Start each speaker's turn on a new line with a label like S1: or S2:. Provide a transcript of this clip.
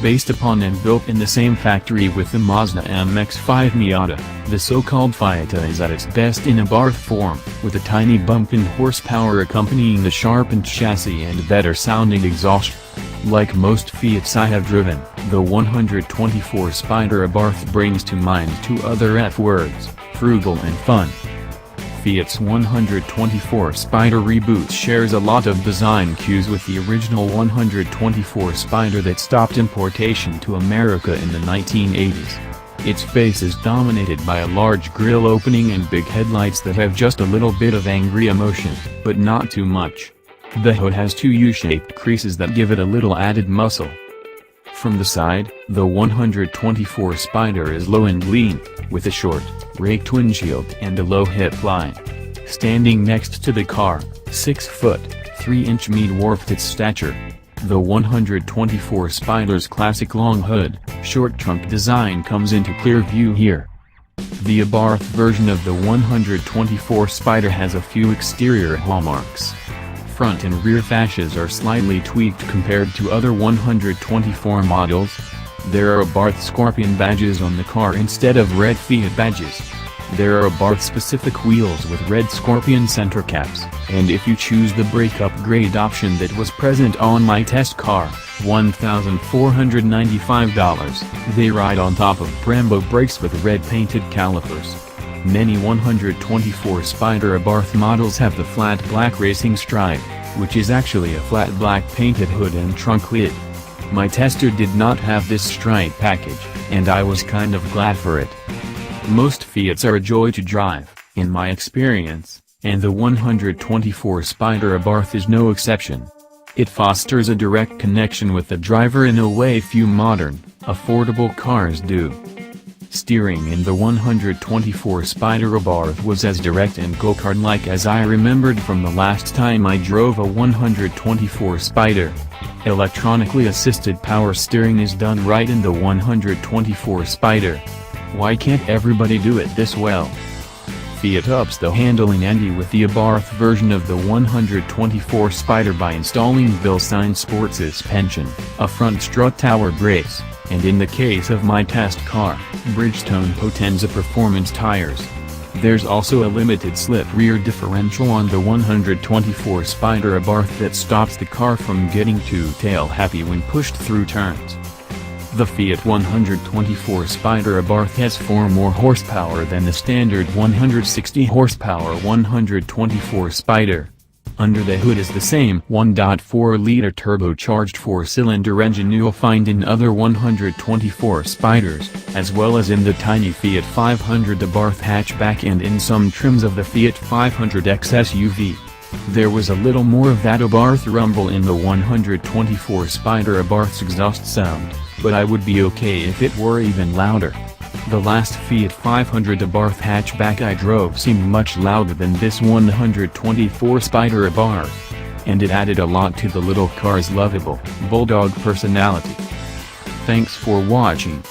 S1: based upon and built in the same factory with the Mazda MX-5 Miata. The so-called Fiata is at its best in Abarth form, with a tiny bump in horsepower accompanying the sharpened chassis and better-sounding exhaust. Like most Fiats I have driven, the 124 Spider Abarth brings to mind two other F words: frugal and fun. Fiat's 124 Spider Reboot shares a lot of design cues with the original 124 Spider that stopped importation to America in the 1980s. Its face is dominated by a large grille opening and big headlights that have just a little bit of angry emotion, but not too much. The hood has two U-shaped creases that give it a little added muscle. From the side, the 124 Spider is low and lean, with a short, raked windshield and a low hip line. Standing next to the car, 6 foot, 3-inch dwarfed its stature. The 124 Spider's classic long hood, short trunk design comes into clear view here. The Abarth version of the 124 Spider has a few exterior hallmarks. Front and rear fascias are slightly tweaked compared to other 124 models. There are Abarth Scorpion badges on the car instead of red Fiat badges. There are Abarth-specific wheels with red Scorpion center caps, and if you choose the brake upgrade option that was present on my test car, $1,495, they ride on top of Brembo brakes with red painted calipers. Many 124 Spider Abarth models have the flat black racing stripe, which is actually a flat black painted hood and trunk lid. My tester did not have this stripe package, and I was kind of glad for it. Most Fiats are a joy to drive, in my experience, and the 124 Spider Abarth is no exception. It fosters a direct connection with the driver in a way few modern, affordable cars do. Steering in the 124 Spider Abarth was as direct and go-kart-like as I remembered from the last time I drove a 124 Spider. Electronically assisted power steering is done right in the 124 Spider. Why can't everybody do it this well? Fiat ups the handling ante with the Abarth version of the 124 Spider by installing Bilstein Sport suspension, a front strut tower brace, and in the case of my test car, Bridgestone Potenza performance tires. There's also a limited slip rear differential on the 124 Spider Abarth that stops the car from getting too tail-happy when pushed through turns. The Fiat 124 Spider Abarth has 4 more horsepower than the standard 160 horsepower 124 Spider. Under the hood is the same 1.4-liter turbocharged 4-cylinder engine you'll find in other 124 Spiders, as well as in the tiny Fiat 500 Abarth hatchback and in some trims of the Fiat 500X SUV. There was a little more of that Abarth rumble in the 124 Spider Abarth's exhaust sound, but I would be okay if it were even louder. The last Fiat 500 Abarth hatchback I drove seemed much louder than this 124 Spider Abarth, and it added a lot to the little car's lovable, bulldog personality. Thanks for watching.